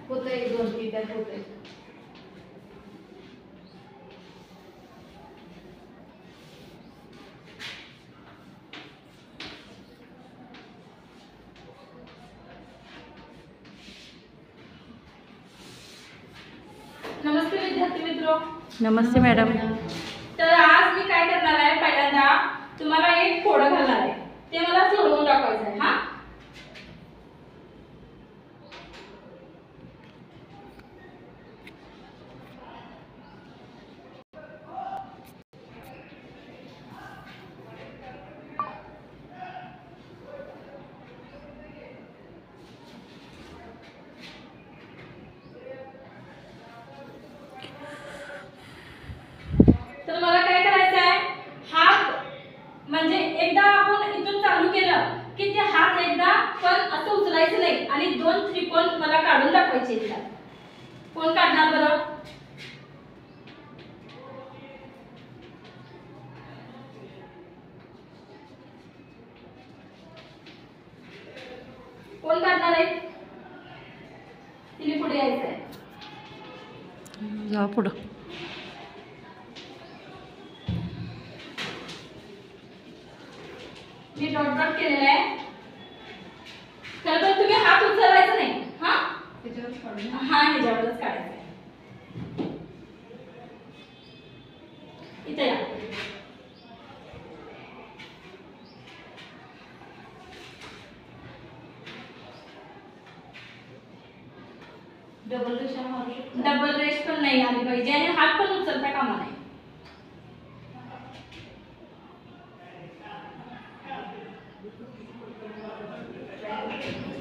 होतंय 2-3 त्यात होतंय. नमस्ते विद्यार्थी मित्रों. नमस्ते मॅडम. तर आज मी काय करणार आहे, पहिल्यांदा तुम्हाला एक कोडं घालणार आहे, ते मला सोडवून दाखवायचं आहे. हा तर मला काय करायचं आहे, हात म्हणजे एकदा आपण इथून चालू केलं की ते हात एकदा पण असं उचलायचं नाही आणि 2 त्रिकोण मला काढून दाखवायचे आहेत. कोण काढणार बरं? कोण काढणार आहे? तिने पुढे यायचं आहे. जा पुढं. मी डॉट डॉट केलेला आहे. तर तुम्ही हात उचलायचा नाही. हा त्याच्यावर काढून हा ह्याच्यावरच काढायचं आहे. इथे या. डबल रेषा मारू शकतो. डबल रेष पण नाही आली पाहिजे आणि हात पण उचलता कामा नाही.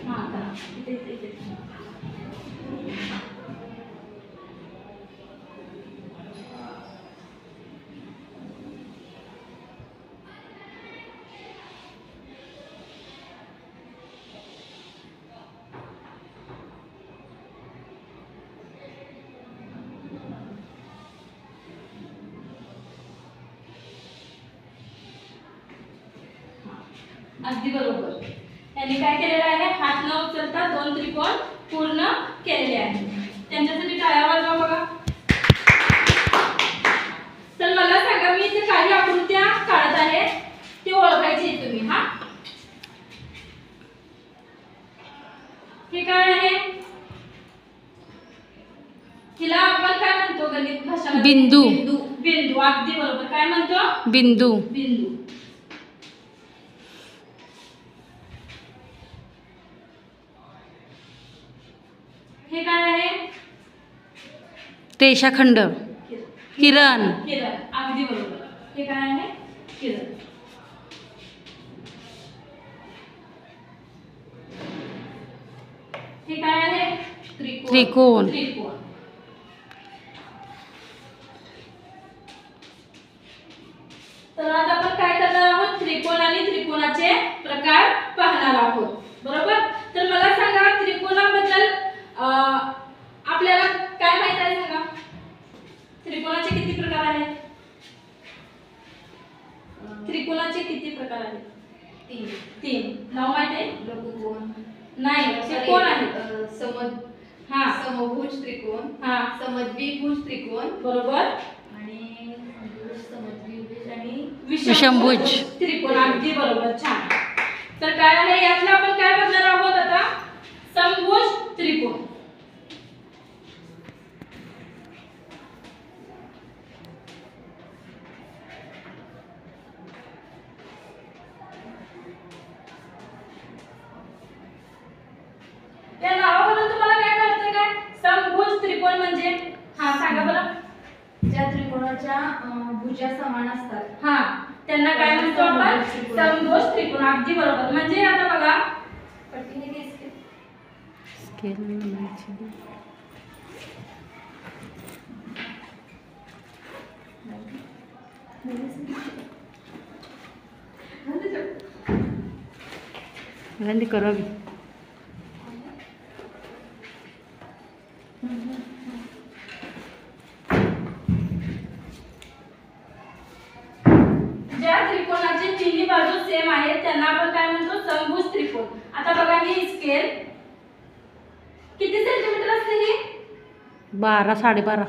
हा करा. इथे. अगदी बरोबर. त्यांनी काय केलेलं आहे, हात न उचलता 2 त्रिकोण पूर्ण केलेले आहेत. त्यांच्यासाठी टाळ्या वाजवा बघा. तर मला सांगा, मी इथे काही आकृत्या काढत आहे, ते ओळखायची तुम्ही. हा हे काय आहे? हिला आपण काय म्हणतो गणित भाषेमध्ये? बिंदू. बिंदू. अगदी बरोबर. काय म्हणतो? बिंदू. बिंदू. हे काय आहे? रेषाखंड. किरण. किरण. अगदी बरोबर. हे काय आहे? किरण. हे काय आहे? त्रिकोण. त्रिकोण. तर आज आपण काय करणार आहोत, त्रिकोण आणि त्रिकोणाचे प्रकार पाहणार आहोत. बरोबर. तर मला सांगा, त्रिकोणाबद्दल आपल्याला काय माहित आहे सांगा? त्रिकोणाचे किती प्रकार आहेत? त्रिकोणाचे किती प्रकार आहेत? 3. नाव माहित आहे? लघुकोण नाही, ते कोण आहेत? समभुज त्रिकोण, समद्विभुज त्रिकोण, बरोबर, आणि समद्विभुज आणि विषमभुज त्रिकोण. अगदी बरोबर. छान. तर काय आहे यातलं आपण काय बघणार आहोत आता? समभुज त्रिकोण. या नावावरून तुम्हाला काय कळतंय? काय समभुज त्रिकोण म्हणजे? हा सांगा बरं. ज्या त्रिकोणाच्या भुजा समान असतात, हा, त्यांना काय म्हणतो आपण? समभुज त्रिकोण. अगदी बरोबर. म्हणजे आता बघा, पट्टीने घे स्केल बनायची. रंदी करो अभी. ज्या त्रिकोणाची तिन्ही बाजू सेम आहेत त्यांना आपण काय म्हणतो? समभुज त्रिकोण. आता बघा, ही स्केल किती सेंटीमीटर असते? 12 12.5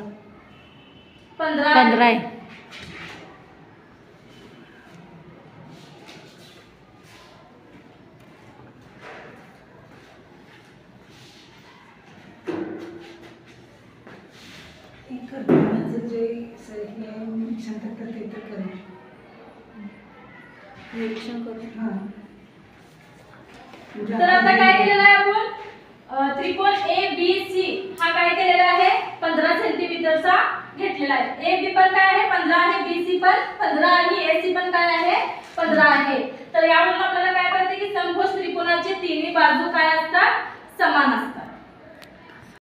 15 15 आहे. तर आता काय केलेलं आहे आपण त्रिकोण ए बी सी हा काय केलेला आहे 15 सेंटीमीटरचा घेतलेला आहे. ए बी पण काय आहे 15 आहे, बी सी पण 15 आणि ए सी पण काय आहे 15 आहे. तर यावरून आपल्याला काय कळते की समभुज त्रिकोणाचे तिन्ही बाजू काय असतात समान असतात.